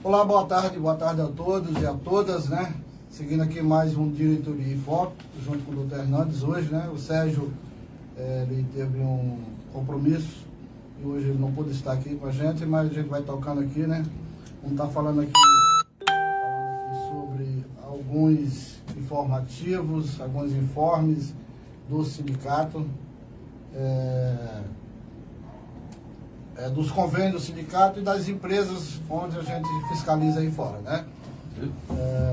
Olá, boa tarde a todos e a todas, né? Seguindo aqui mais um Diretoria em Foco, junto com o doutor Hernandes hoje, né? O Sérgio, ele teve um compromisso e hoje ele não pôde estar aqui com a gente, mas a gente vai tocando aqui, né? Vamos estar falando aqui sobre alguns informativos, alguns informes do sindicato, dos convênios do sindicato e das empresas onde a gente fiscaliza aí fora, né?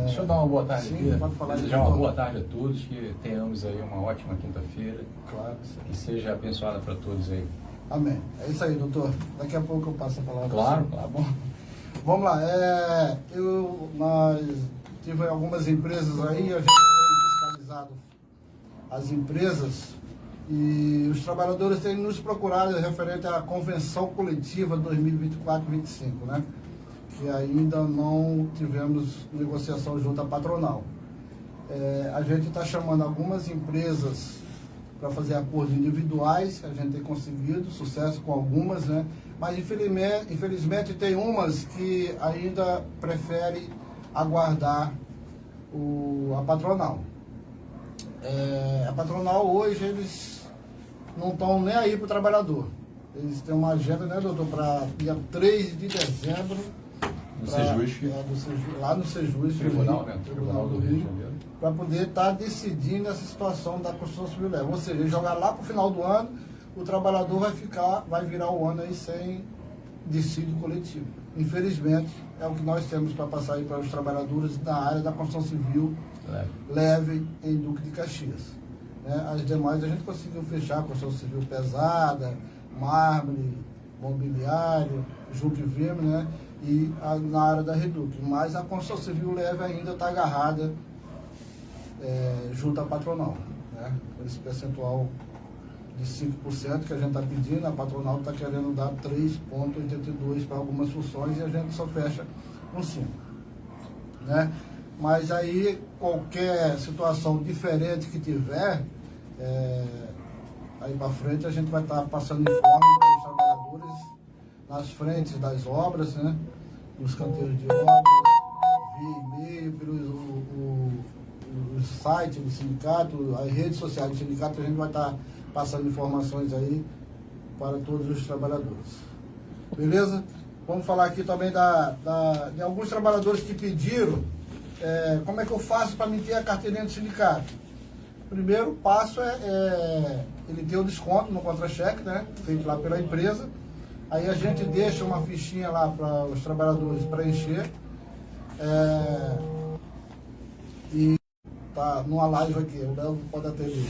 Deixa eu dar uma boa tarde sim, aqui. pode falar. Desejar uma boa tarde a todos, que tenhamos aí uma ótima quinta-feira. Claro. Que seja abençoada para todos aí. Amém. É isso aí, doutor. Daqui a pouco eu passo a palavra. Claro, para você. claro. Bom. Vamos lá. Nós tivemos algumas empresas aí, a gente tem fiscalizado as empresas e os trabalhadores têm nos procurado referente à Convenção Coletiva 2024-25, né? Que ainda não tivemos negociação junto à patronal. A gente está chamando algumas empresas para fazer acordos individuais, a gente tem conseguido sucesso com algumas, né? Mas infelizmente tem umas que ainda preferem aguardar a patronal. A patronal hoje, eles não estão nem aí para o trabalhador. Eles têm uma agenda, né, doutor, para dia 3 de dezembro. No Sejus. Lá no Sejus, Tribunal, né? Tribunal do Rio de Janeiro. Para poder estar decidindo essa situação da construção civil leve. Ou seja, jogar lá para o final do ano, o trabalhador vai virar o ano aí sem dissídio coletivo. Infelizmente, é o que nós temos para passar aí para os trabalhadores na área da construção civil leve em Duque de Caxias. As demais a gente conseguiu fechar a construção civil pesada, mármore, mobiliário, junco e verme, né? E na área da Reduc. Mas a construção civil leve ainda está agarrada junto à patronal, né? Esse percentual de 5% que a gente está pedindo, a patronal está querendo dar 3,82% para algumas funções e a gente só fecha com 5%. Né? Mas aí, qualquer situação diferente que tiver, aí para frente a gente vai estar passando informe para os trabalhadores nas frentes das obras, né? Nos canteiros de obras, via e-mail, pelo site do sindicato, as redes sociais do sindicato, a gente vai estar passando informações aí para todos os trabalhadores. Beleza? Vamos falar aqui também de alguns trabalhadores que pediram como é que eu faço para me ter a carteirinha do sindicato. O primeiro passo ele ter o desconto no contra-cheque, né? Feito lá pela empresa. Aí a gente deixa uma fichinha lá para os trabalhadores preencher. E tá numa live aqui, o Léo pode atender.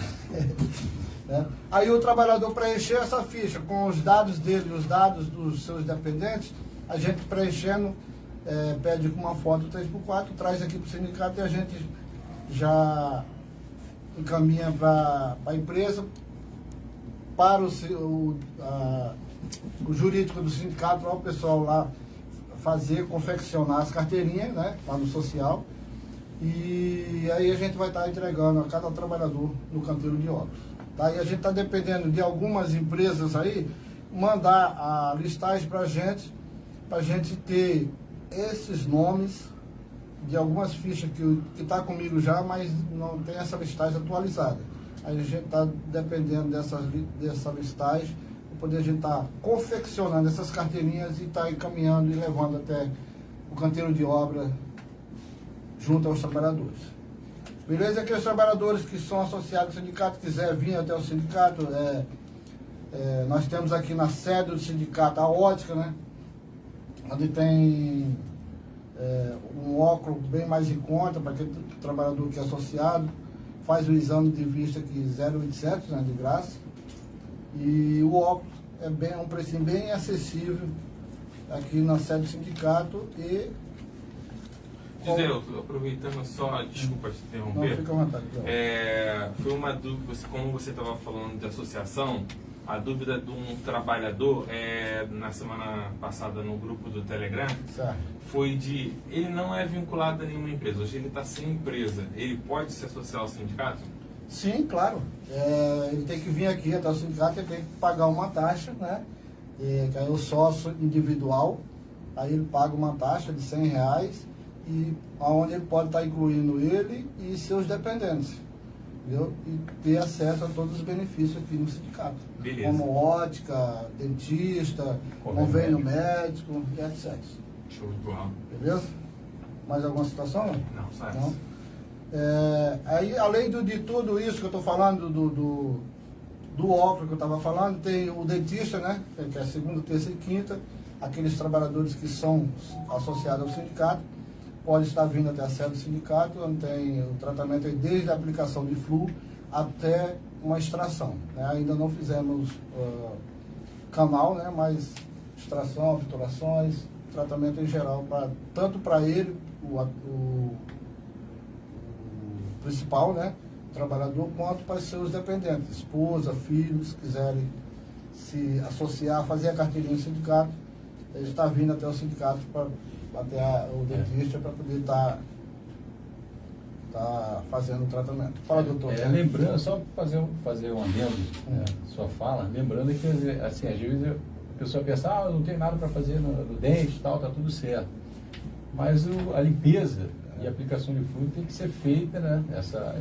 Né? Aí o trabalhador preencheu essa ficha com os dados dele, os dados dos seus dependentes, a gente preenchendo, pede com uma foto 3x4, traz aqui para o sindicato e a gente já encaminha para a empresa, para o jurídico do sindicato, para o pessoal lá confeccionar as carteirinhas, né, lá no social. E aí a gente vai estar entregando a cada trabalhador no canteiro de obras. Tá? E a gente está dependendo de algumas empresas aí mandar a listagem para a gente ter esses nomes de algumas fichas que está comigo já, mas não tem essa listagem atualizada. Aí a gente está dependendo dessa listagem para poder a gente estar confeccionando essas carteirinhas e estar encaminhando e levando até o canteiro de obra junto aos trabalhadores. Beleza? Aqueles trabalhadores que são associados ao sindicato, quiser vir até o sindicato, nós temos aqui na sede do sindicato a ótica, né? Onde tem um óculos bem mais em conta para aquele trabalhador que é associado, faz o exame de vista aqui 0,800, né, de graça. E o óculos é um precinho bem acessível aqui na sede do sindicato e aproveitando só, desculpa te interromper. Não, fica à vontade. Foi uma dúvida, como você estava falando de associação, a dúvida de um trabalhador, na semana passada no grupo do Telegram, certo, foi ele não é vinculado a nenhuma empresa, hoje ele está sem empresa, ele pode se associar ao sindicato? Sim, claro. Ele tem que vir aqui até o sindicato, ele tem que pagar uma taxa, né? Que é o sócio individual, aí ele paga uma taxa de R$100 e onde ele pode estar incluindo ele e seus dependentes, entendeu? E ter acesso a todos os benefícios aqui no sindicato. Beleza. Como ótica, dentista, convênio médico e etc. Show de bola. Beleza? Mais alguma situação? Não, só essa. Não? Aí, além de tudo isso que eu estou falando, do óculos que eu estava falando, tem o dentista, né? Que é a segunda, terça e quinta. Aqueles trabalhadores que são associados ao sindicato, pode estar vindo até a sede do sindicato, onde tem o tratamento desde a aplicação de flu até uma extração, né? Ainda não fizemos canal, né? Mas extração, obturações, tratamento em geral, tanto para ele, o principal, né? Trabalhador, quanto para os seus dependentes, esposa, filhos, quiserem se associar, fazer a carteirinha do sindicato, ele está vindo até o sindicato, até o dentista, para poder estar fazendo o tratamento. Fala, doutor. Lembrando, só fazer um adendo né, sua fala, lembrando que, assim, às vezes a pessoa pensa, eu não tenho nada para fazer no dente e tal, tá tudo certo. Mas a limpeza e a aplicação de fluido tem que ser feita, né?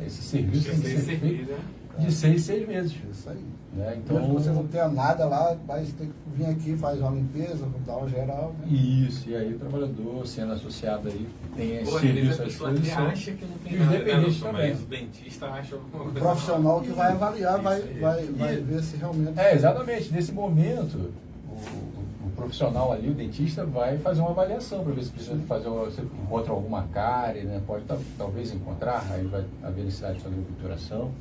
Esse serviço tem que ser feito de 6 em 6 meses. Isso aí. Né? Então, mesmo que você não tenha nada lá, mas tem que vir aqui, faz uma limpeza, dar uma geral. Né? Isso, e aí o trabalhador sendo associado aí tem esse serviço à disposição. Acha que não tem e os nada, dependentes né, também. mas o dentista acha alguma coisa. O profissional que vai avaliar, vai E- ver se realmente... Exatamente. Nesse momento, o profissional ali, o dentista, vai fazer uma avaliação para ver se precisa fazer, se encontra alguma cárie, né? Pode talvez encontrar, aí vai haver necessidade de fazer obturação.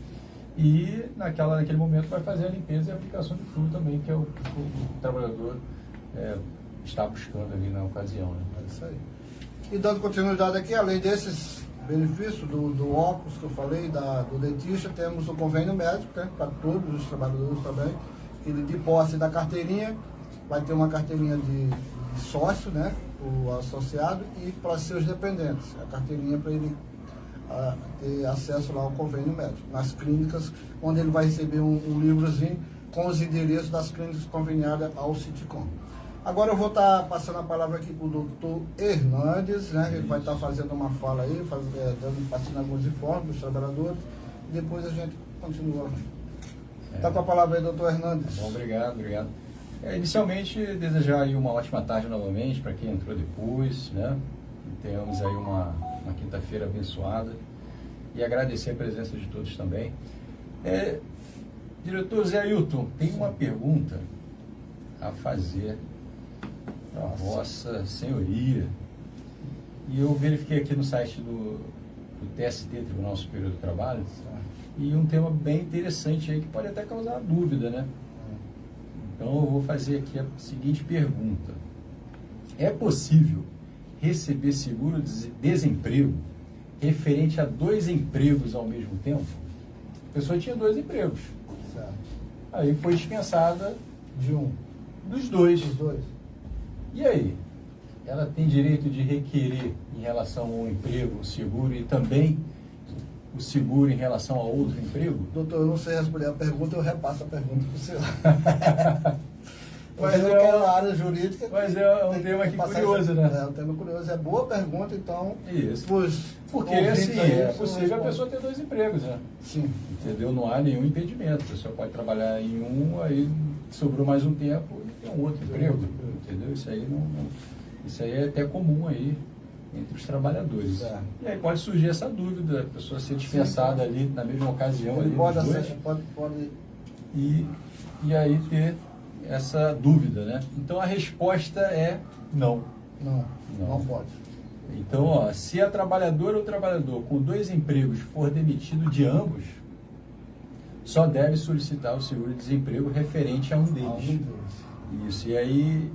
E naquele momento vai fazer a limpeza e a aplicação de fluido também, que é o trabalhador está buscando ali na ocasião. Né? É isso aí. E dando continuidade aqui, além desses benefícios do óculos que eu falei, do dentista, temos o convênio médico, né, para todos os trabalhadores também. Ele de posse da carteirinha, vai ter uma carteirinha de sócio, né, o associado, e para seus dependentes, a carteirinha para ele ter acesso lá ao convênio médico, nas clínicas, onde ele vai receber um livrozinho com os endereços das clínicas conveniadas ao Citicom. Agora eu vou estar passando a palavra aqui para o doutor Hernandes, né? Ele vai estar fazendo uma fala aí, passando alguns informes dos trabalhadores, e depois a gente continua. Está com a palavra aí, doutor Hernandes. Bom, obrigado. Inicialmente, desejar aí uma ótima tarde novamente para quem entrou depois, né? Tenhamos aí uma quinta-feira abençoada e agradecer a presença de todos também. Diretor Zé Ailton, tem uma pergunta a fazer para a Vossa Senhoria. E eu verifiquei aqui no site do TST, Tribunal Superior do Trabalho, e um tema bem interessante aí que pode até causar dúvida, né? Então eu vou fazer aqui a seguinte pergunta: é possível receber seguro-desemprego referente a 2 empregos ao mesmo tempo? A pessoa tinha 2 empregos. Certo. Aí foi dispensada De um. dos 2. Dos 2. E aí? Ela tem direito de requerer em relação ao emprego o seguro e também o seguro em relação a outro emprego? Doutor, eu não sei responder a pergunta, eu repasso a pergunta para o senhor. Mas eu quero a área jurídica. Mas é um tema aqui curioso, né? É um tema curioso. É boa pergunta, então. Isso. Porque ouvintes assim, aí, é eu possível a respondo. pessoa ter 2 empregos, né? Sim. Entendeu? Não há nenhum impedimento. A pessoa pode trabalhar em um, aí sobrou mais um tempo e tem um outro emprego. Entendeu? Isso aí é até comum aí entre os trabalhadores. Certo. E aí pode surgir essa dúvida, a pessoa ser dispensada ali na mesma ocasião. Ele Ali, pode, os dois, pode. e aí ter essa dúvida, né? Então a resposta é não. Não pode. Então, ó, se a trabalhadora ou trabalhador com 2 empregos for demitido de ambos, só deve solicitar o seguro-desemprego referente a um deles. Isso, e aí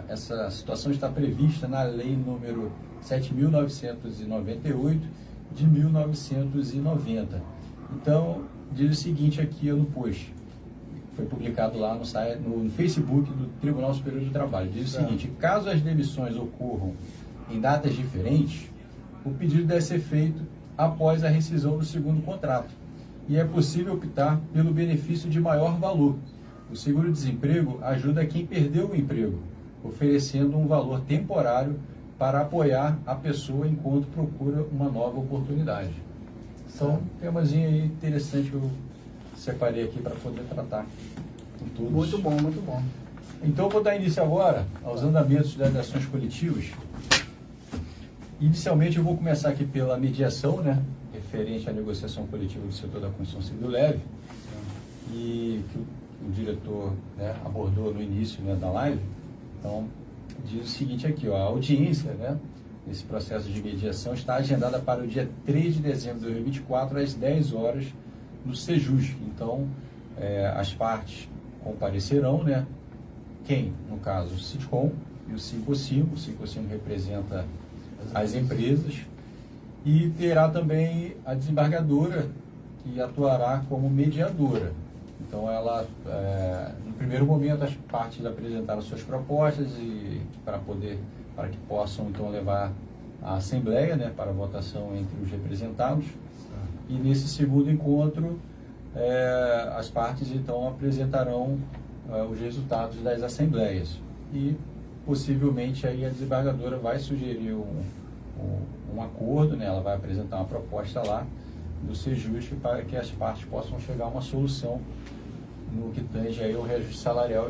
essa situação está prevista na lei número 7.998 de 1990. Então, diz o seguinte aqui no post, foi publicado lá no site, no Facebook do Tribunal Superior do Trabalho. Diz o seguinte: caso as demissões ocorram em datas diferentes, o pedido deve ser feito após a rescisão do segundo contrato. E é possível optar pelo benefício de maior valor. O seguro-desemprego ajuda quem perdeu o emprego, oferecendo um valor temporário para apoiar a pessoa enquanto procura uma nova oportunidade. Então, temazinho aí interessante que eu separei aqui para poder tratar com todos. Muito bom, muito bom. Então, eu vou dar início agora aos andamentos das ações coletivas. Inicialmente, eu vou começar aqui pela mediação, né, referente à negociação coletiva do setor da construção civil leve, e que o diretor, né, abordou no início, né, da live. Então, diz o seguinte aqui, ó, a audiência, né, nesse processo de mediação está agendada para o dia 3 de dezembro de 2024, às 10 horas, no Sejusc. Então, as partes comparecerão, né? Quem? No caso, o Sitcom e o 55. O 55 representa as empresas. E terá também a desembargadora, que atuará como mediadora. Então, ela, no primeiro momento, as partes apresentaram suas propostas para que possam, então, levar à Assembleia, né, para votação entre os representados. E nesse segundo encontro, as partes, então, apresentarão os resultados das assembleias. E, possivelmente, aí a desembargadora vai sugerir um acordo, né, ela vai apresentar uma proposta lá do Sejusc para que as partes possam chegar a uma solução no que tange aí o reajuste salarial.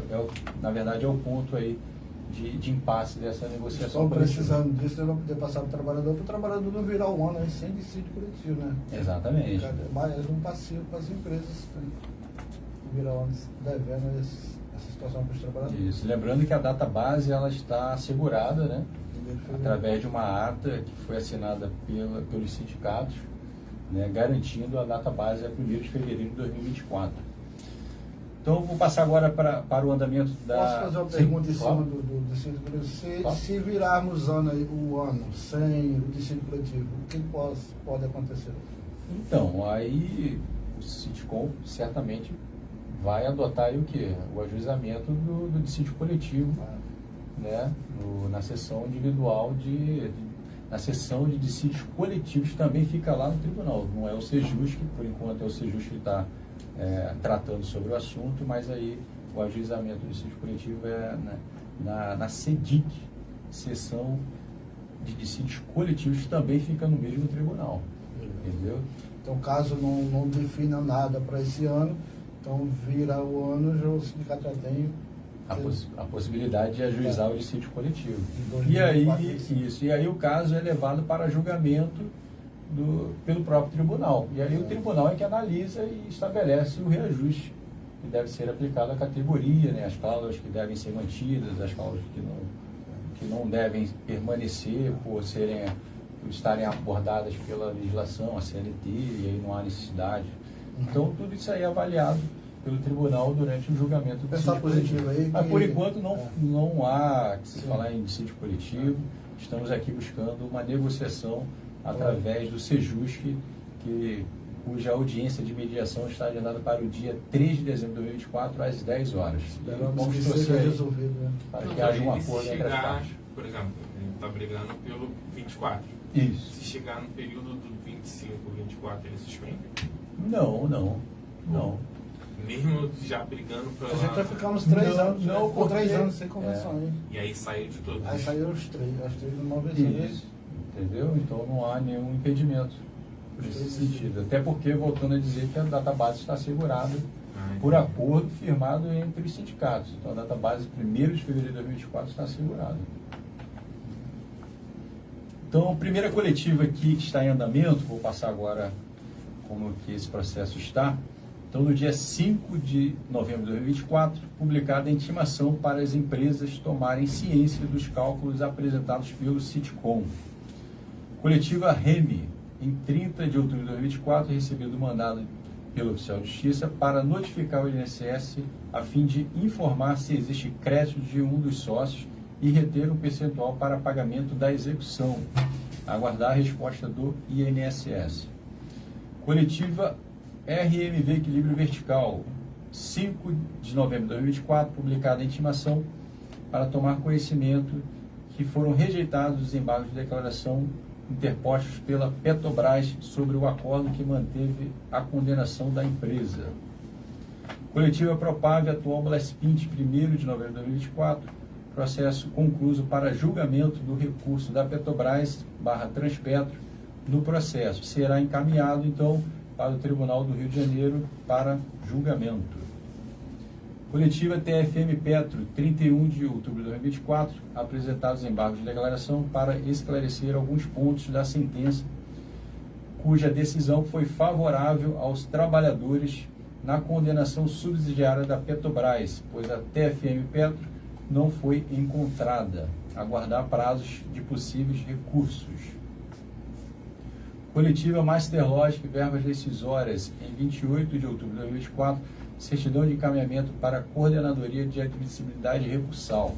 Na verdade, é o ponto aí de impasse dessa negociação. Estão precisando disso, para poder passar para o trabalhador não virar um ano aí sem dissídio coletivo, né? Exatamente. É mais um passivo para as empresas, né? Virar um ano devendo essa situação para os trabalhadores. Isso. Lembrando que a data base ela está assegurada, né? Através de uma ata que foi assinada pelos sindicatos, né? Garantindo a data base a 1º de fevereiro de 2024. Então, eu vou passar agora para o andamento da... Posso fazer uma pergunta em cima do dissídio coletivo? Se virarmos o ano sem o dissídio coletivo, o que pode acontecer? Então, aí o Sitcom certamente vai adotar aí o quê? O ajuizamento do dissídio coletivo, né? Na sessão individual na sessão de dissídios coletivos também fica lá no tribunal. Não é o Sejusc, por enquanto é o Sejusc que está tratando sobre o assunto, mas aí o ajuizamento do dissídio coletivo é na SEDIC, sessão de dissídios coletivos, que também fica no mesmo tribunal. Entendeu? Então, caso não defina nada para esse ano, então vira o ano, já o sindicato já tem a possibilidade de ajuizar o dissídio coletivo. E aí o caso é levado para julgamento pelo próprio tribunal. E aí o tribunal é que analisa e estabelece o reajuste que deve ser aplicado à categoria, né? As cláusulas que devem ser mantidas, as cláusulas que não devem permanecer por estarem abordadas pela legislação, a CLT, e aí não há necessidade. Então, tudo isso aí é avaliado pelo tribunal durante o julgamento do dissídio coletivo. Mas, por enquanto, não há que se falar em dissídio coletivo. Estamos aqui buscando uma negociação através do Sejusc, cuja audiência de mediação está agendada para o dia 3 de dezembro de 2024, às 10 horas. Vamos torcer resolvido, né? Para que haja um acordo entre as chegar, partes. por exemplo, a gente está brigando pelo 24. Isso. Se chegar no período do 25, 24, ele suspende? Não. Mesmo já brigando pela... A gente vai ficar uns 3 anos, não, por 3 porque- anos sem convenção aí. E aí saiu de todos. Aí saíram as três de uma vez. Isso. Entendeu? Então não há nenhum impedimento nesse sentido. Até porque, voltando a dizer, que a database está assegurada por acordo firmado entre os sindicatos. Então a database 1º de fevereiro de 2024 está assegurada. Então, a primeira coletiva aqui que está em andamento, vou passar agora como que esse processo está. Então, no dia 5 de novembro de 2024, publicada a intimação para as empresas tomarem ciência dos cálculos apresentados pelo Sitcom. Coletiva REME, em 30 de outubro de 2024, recebido mandado pelo oficial de justiça para notificar o INSS a fim de informar se existe crédito de um dos sócios e reter um percentual para pagamento da execução. Aguardar a resposta do INSS. Coletiva RMV Equilíbrio Vertical, 5 de novembro de 2024, publicada a intimação para tomar conhecimento que foram rejeitados os embargos de declaração interpostos pela Petrobras sobre o acordo que manteve a condenação da empresa. Coletiva Propave atual Blaspint, 1º de novembro de 2024, processo concluso para julgamento do recurso da Petrobras /Transpetro no processo. Será encaminhado, então, para o Tribunal do Rio de Janeiro para julgamento. Coletiva TFM Petro, 31 de outubro de 2024, apresentados embargos de declaração para esclarecer alguns pontos da sentença, cuja decisão foi favorável aos trabalhadores na condenação subsidiária da Petrobras, pois a TFM Petro não foi encontrada. Aguardar prazos de possíveis recursos. Coletiva Masterlogic, verbas decisórias, em 28 de outubro de 2024, certidão de encaminhamento para a Coordenadoria de Admissibilidade Recursal,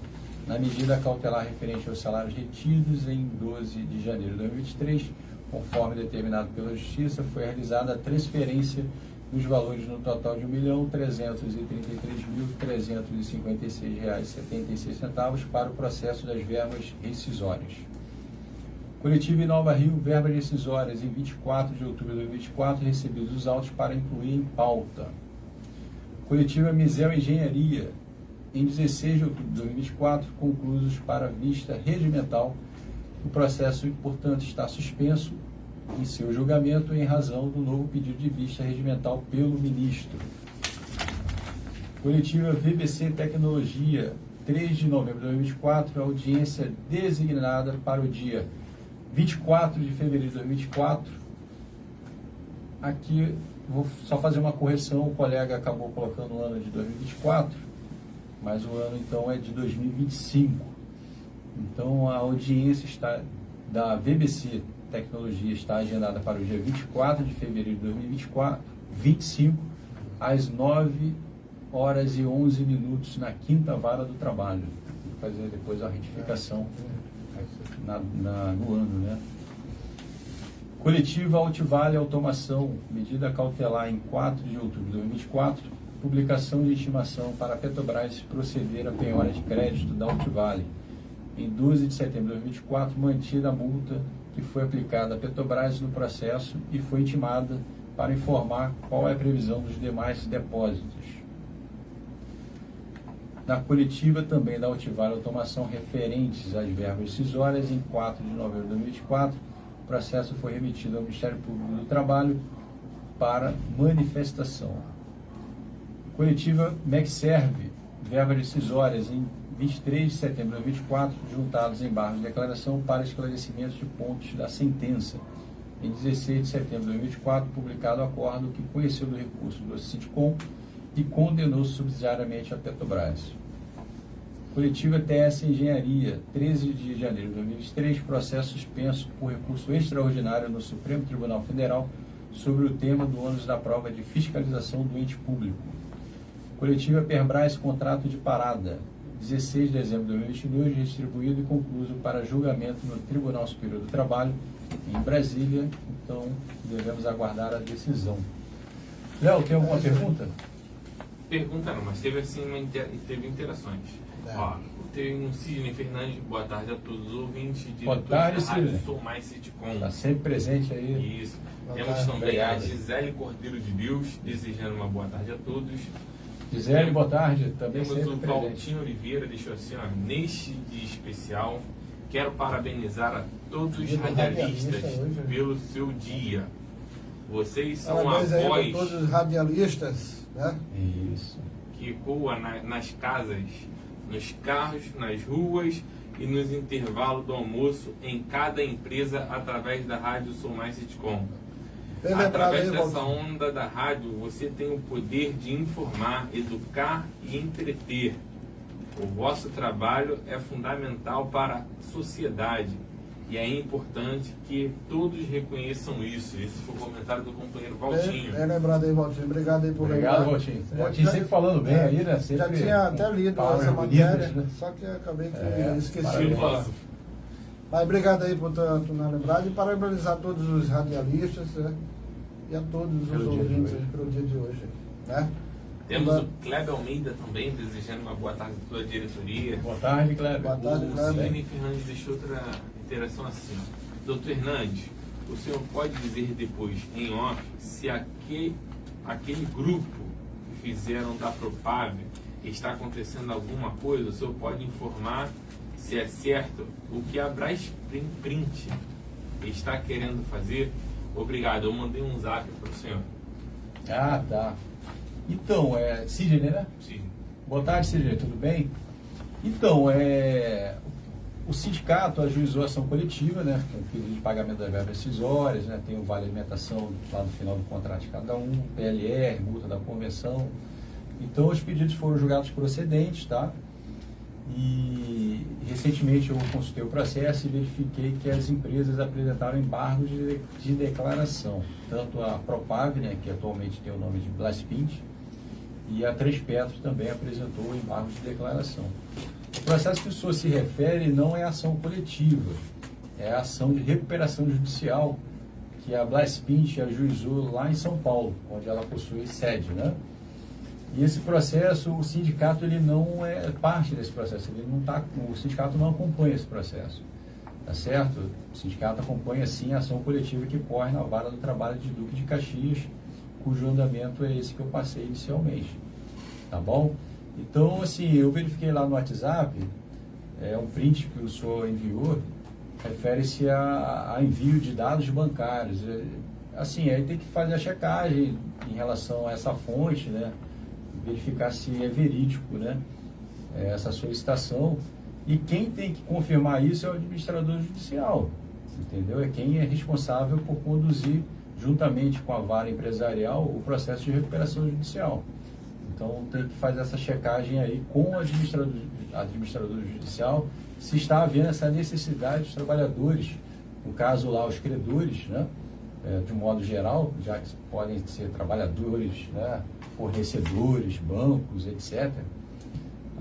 na medida cautelar referente aos salários retidos em 12 de janeiro de 2023, conforme determinado pela Justiça, foi realizada a transferência dos valores no total de R$ 1.333.356,76 para o processo das verbas rescisórias. Coletiva Inova Rio, verbas decisórias, em 24 de outubro de 2024, recebidos os autos para incluir em pauta. Coletiva Misel Engenharia, em 16 de outubro de 2024, conclusos para vista regimental. O processo, portanto, está suspenso em seu julgamento em razão do novo pedido de vista regimental pelo ministro. Coletiva VBC Tecnologia, 3 de novembro de 2024, audiência designada para o dia 24 de fevereiro de 2024. Aqui vou só fazer uma correção, o colega acabou colocando o ano de 2024, mas o ano então é de 2025. Então a audiência da VBC Tecnologia está agendada para o dia 24 de fevereiro de 2025, às 9h11 na quinta vara do trabalho. Vou fazer depois a retificação no ano, né? Coletiva Altivale Automação, medida cautelar em 4 de outubro de 2024, publicação de intimação para a Petrobras proceder à penhora de crédito da Altivale. Em 12 de setembro de 2024, mantida a multa que foi aplicada à Petrobras no processo e foi intimada para informar qual é a previsão dos demais depósitos. Na coletiva também da Altivale Automação referentes às verbas decisórias, em 4 de novembro de 2024, o processo foi remetido ao Ministério Público do Trabalho para manifestação. Coletiva MECSERV, verbas decisórias, em 23 de setembro de 2024, juntados embargos de declaração para esclarecimento de pontos da sentença. Em 16 de setembro de 2024, publicado o acordo que conheceu do recurso do Sitcom e condenou subsidiariamente a Petrobras. Coletiva TS Engenharia, 13 de janeiro de 2023, processo suspenso por recurso extraordinário no Supremo Tribunal Federal sobre o tema do ônus da prova de fiscalização do ente público. Coletiva Perbras, contrato de parada, 16 de dezembro de 2022, distribuído e concluído para julgamento no Tribunal Superior do Trabalho, em Brasília. Então, devemos aguardar a decisão. Léo, tem alguma pergunta? Pergunta não, mas teve assim teve interações. Ó, tem um Sidney Fernandes, boa tarde a todos os ouvintes. Boa tarde, Sidney. Sou mais Sitcom. Está sempre presente aí. Isso. Boa Temos tarde. também a Gisele Cordeiro de Deus, desejando uma boa tarde a todos. Gisele, boa tarde. Também Temos sempre o presente. Valtinho Oliveira, deixou assim, ó, neste dia especial, quero parabenizar a todos os Dia do radialistas radialista hoje, né? pelo seu dia. Vocês são a Parabéns aí voz para todos os radialistas, né? Isso. que ecoa nas casas, nos carros, nas ruas e nos intervalos do almoço em cada empresa através da Rádio Sou Mais Sitcom. Bem lembrado Através aí, dessa Valtinho. onda da rádio, você tem o poder de informar, educar e entreter. O vosso trabalho é fundamental para a sociedade e é importante que todos reconheçam isso. Esse foi o comentário do companheiro Valtinho. Bem lembrado aí, Valtinho. Obrigado aí por Obrigado, lembrar. Valtinho. Valtinho sempre falando bem aí, né? Sempre Já tinha até lido palavras essa bonitas, matéria, né? só que acabei que esqueci parabéns. de falar. Mas obrigado aí por tu não lembrado e parabenizar todos os radialistas, né? E a todos os Pelo dia de ouvintes hoje. aí pelo dia de hoje, né? Temos o Kleber Almeida também, desejando uma boa tarde a toda a diretoria. Boa tarde, Kleber. Boa tarde, O Kleber. Sidney Fernandes deixou outra interação assim. Doutor Hernandes, o senhor pode dizer depois, em off, se aquele grupo que fizeram da Propave está acontecendo alguma coisa, o senhor pode informar se é certo o que a Brasprint está querendo fazer? Obrigado, eu mandei um zap para o senhor. Ah, tá. Então, Sidney, né? Sim. Boa tarde, Sidney, tudo bem? Então, o sindicato ajuizou a ação coletiva, né? Com o pedido de pagamento das verbas rescisórias, né? Tem o vale alimentação lá no final do contrato de cada um, PLR, multa da convenção. Então, os pedidos foram julgados procedentes, tá? E recentemente eu consultei o processo e verifiquei que as empresas apresentaram embargos de declaração, tanto a Propave, né, que atualmente tem o nome de Blaspint, e a Transpetro também apresentou embargos de declaração. O processo que o senhor se refere não é ação coletiva, é a ação de recuperação judicial que a Blaspint ajuizou lá em São Paulo, onde ela possui sede, né? E esse processo, o sindicato ele não é parte desse processo, o sindicato não acompanha esse processo, tá certo? O sindicato acompanha sim a ação coletiva que corre na vara do trabalho de Duque de Caxias, cujo andamento é esse que eu passei inicialmente, tá bom? Então, assim, eu verifiquei lá no WhatsApp, um print que o senhor enviou, refere-se a envio de dados bancários. Assim, aí tem que fazer a checagem em relação a essa fonte, né? Verificar se é verídico, né? Essa solicitação. E quem tem que confirmar isso é o administrador judicial, entendeu? É quem é responsável por conduzir, juntamente com a vara empresarial, o processo de recuperação judicial. Então tem que fazer essa checagem aí com o administrador judicial, se está havendo essa necessidade dos trabalhadores, no caso lá os credores, né? De um modo geral, já que podem ser trabalhadores, né? Fornecedores, bancos, etc.,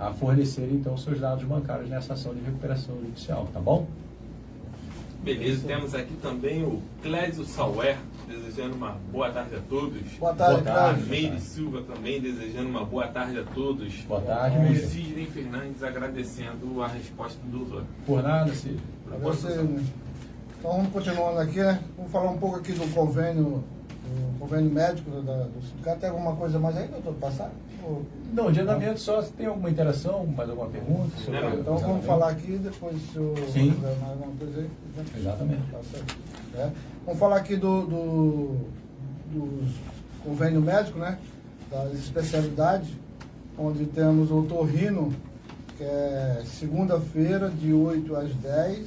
a fornecerem então seus dados bancários nessa ação de recuperação judicial, tá bom? Beleza, temos aqui também o Clésio Sauer, desejando uma boa tarde a todos. Boa tarde, Clésio. Meire Silva também desejando uma boa tarde a todos. Boa tarde, E Meire. Sidney Fernandes agradecendo a resposta do Lula. Por nada, Cid. Então vamos continuando aqui, né? Vamos falar um pouco aqui do convênio médico do sindicato. Tem alguma coisa mais aí, doutor, passar? Não, de andamento só, se tem alguma interação, mais alguma pergunta? Sobre Então vamos falar aqui, depois se o Sim. tiver mais alguma coisa aí. Exatamente. Tá certo. Vamos falar aqui dos convênio médico, né? Das especialidades, onde temos o otorrino, que é segunda-feira, de 8 às 10,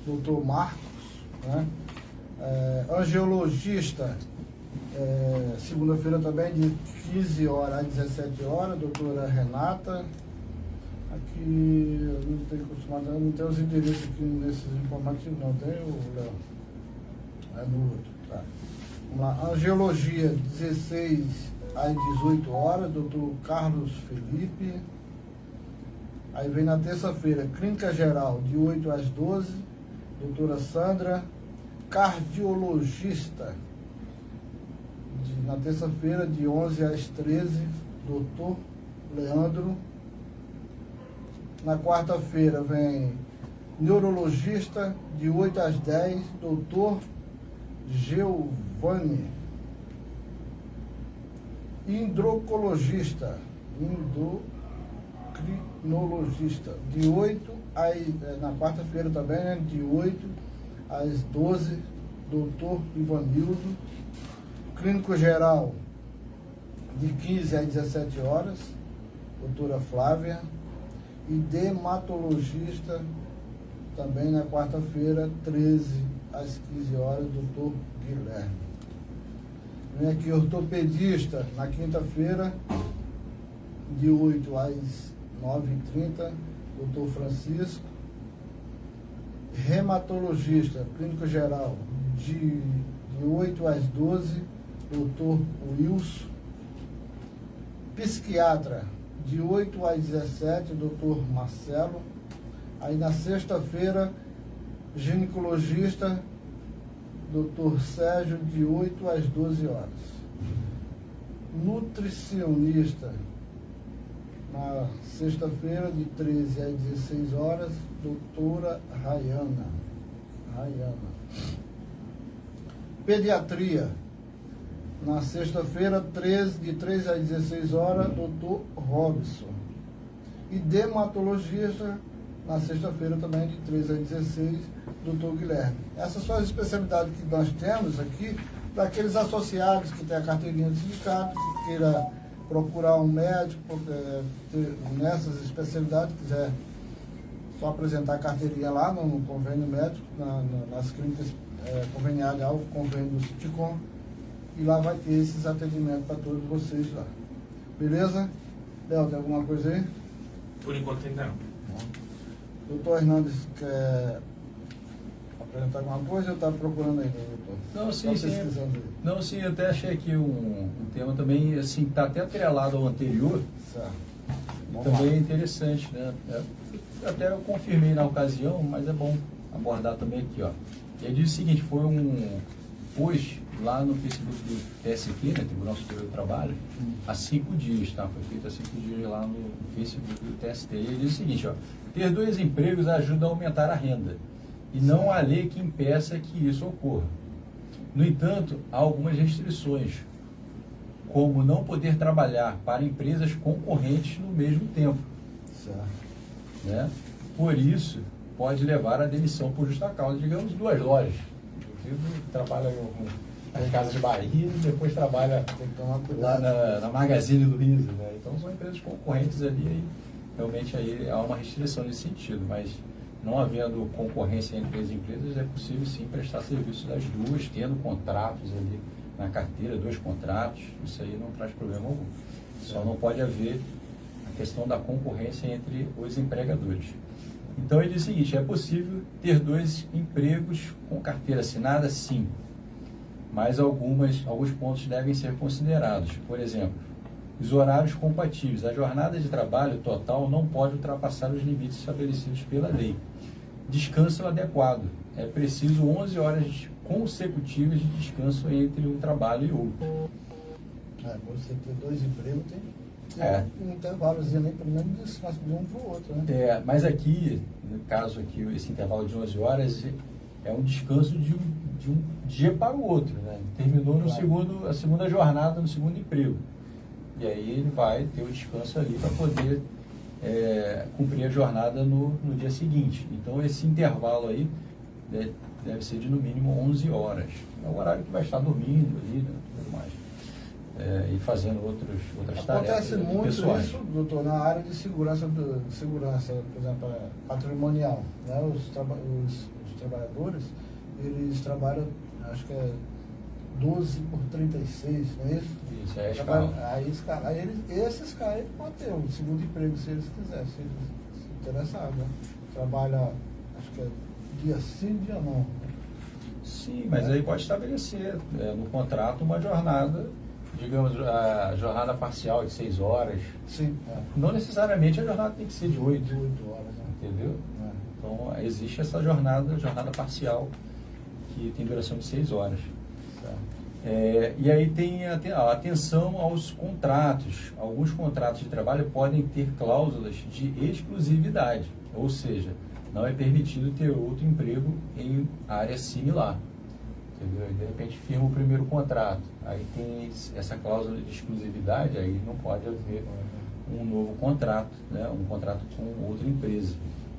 doutor Marcos, né? Angiologista, segunda-feira também, de 15 horas às 17 horas, doutora Renata. Aqui eu não tenho costumado, não tenho os endereços aqui nesses informativos, não tem o Léo? É no outro, tá. Vamos lá, angiologia, 16 às 18 horas, doutor Carlos Felipe. Aí vem na terça-feira, clínica geral, de 8 às 12, doutora Sandra. Cardiologista, na terça-feira, de 11 às 13, doutor Leandro. Na quarta-feira vem neurologista, de 8 às 10, doutor Giovanni. Endocrinologista, de 8 às, na quarta-feira também, né, de 8 às 12, doutor Ivanildo. Clínico geral, de 15 às 17 horas, doutora Flávia. E dermatologista, também na quarta-feira, 13 às 15 horas, doutor Guilherme. Vem aqui ortopedista, na quinta-feira, de 8 às 9h30, doutor Francisco. Rematologista, clínico geral, de 8 às 12, doutor Wilson. Psiquiatra, de 8 às 17, doutor Marcelo. Aí na sexta-feira, ginecologista, doutor Sérgio, de 8 às 12 horas. Nutricionista, na sexta-feira, de 13 às 16 horas, doutora Rayana. Pediatria, na sexta-feira, de 13 às 16 horas, doutor Robson. e dermatologista, na sexta-feira também, de 13 a 16, doutor Guilherme. Essas são as especialidades que nós temos aqui, para aqueles associados que têm a carteirinha do sindicato, que queira procurar um médico nessas especialidades, quiser só apresentar a carteirinha lá no convênio médico, nas clínicas conveniadas ao convênio do Citicom, e lá vai ter esses atendimentos para todos vocês lá. Beleza? Léo, tem alguma coisa aí? Por enquanto ainda não. Doutor Hernandes, quer apresentar alguma coisa ou está procurando aí, doutor? Não, sim, sim. Pesquisando aí. Não, sim, eu até achei aqui um tema também, assim, está até atrelado ao anterior, Certo. e também é interessante, né? Até eu confirmei na ocasião, mas é bom abordar também aqui, ó. Ele diz o seguinte, foi um post lá no Facebook do TST, né, Tribunal Superior do Trabalho, há 5 dias, tá? Foi feito há 5 dias lá no Facebook do TST. E ele diz o seguinte, ó, ter 2 empregos ajuda a aumentar a renda, e não há lei que impeça que isso ocorra. No entanto, há algumas restrições, como não poder trabalhar para empresas concorrentes no mesmo tempo. Certo. Né? Por isso, pode levar à demissão por justa causa. Digamos, 2 lojas. Inclusive, trabalha na Casa de Bahia e depois trabalha Tem que tomar lá cuidado. na Magazine Luiza. Né? Então, são empresas concorrentes ali e realmente aí há uma restrição nesse sentido. Mas, não havendo concorrência entre as empresas, é possível sim prestar serviço das 2, tendo contratos ali na carteira, 2 contratos. Isso aí não traz problema algum. Só não pode haver a questão da concorrência entre os empregadores. Então ele diz o seguinte, é possível ter 2 empregos com carteira assinada, sim, mas alguns pontos devem ser considerados. Por exemplo, os horários compatíveis. A jornada de trabalho total não pode ultrapassar os limites estabelecidos pela lei. Descanso adequado. É preciso 11 horas consecutivas de descanso entre um trabalho e outro. Você ter 2 empregos, tem um intervalozinho ali, pelo menos descanso de um para o outro, né? Mas aqui, no caso aqui, esse intervalo de 11 horas é um descanso de um dia para o outro, né? Terminou no a segunda jornada, no segundo emprego. E aí ele vai ter o descanso ali para poder cumprir a jornada no dia seguinte. Então esse intervalo aí deve ser de no mínimo 11 horas. É o horário que vai estar dormindo ali, né? Tudo mais. E fazendo outras tarefas. Acontece muito pessoais. isso, doutor, na área de segurança, por exemplo, patrimonial. Né? Os trabalhadores, eles trabalham, acho que é 12 por 36, não é isso? Isso, é a escala. Aí esses caras podem ter um segundo emprego, se eles quiserem, se eles se interessarem. Né? Trabalha, acho que é dia sim, dia não. Sim, mas aí pode estabelecer no contrato uma jornada, digamos, a jornada parcial de 6 horas. Sim. Não necessariamente a jornada tem que ser de 8. De 8 horas. Né? Entendeu? Então existe essa jornada parcial, que tem duração de 6 horas. E aí tem a atenção aos contratos. Alguns contratos de trabalho podem ter cláusulas de exclusividade, ou seja, não é permitido ter outro emprego em área similar. Entendeu? E de repente firma o primeiro contrato, aí tem essa cláusula de exclusividade, aí não pode haver um novo contrato, né? Um contrato com outra empresa.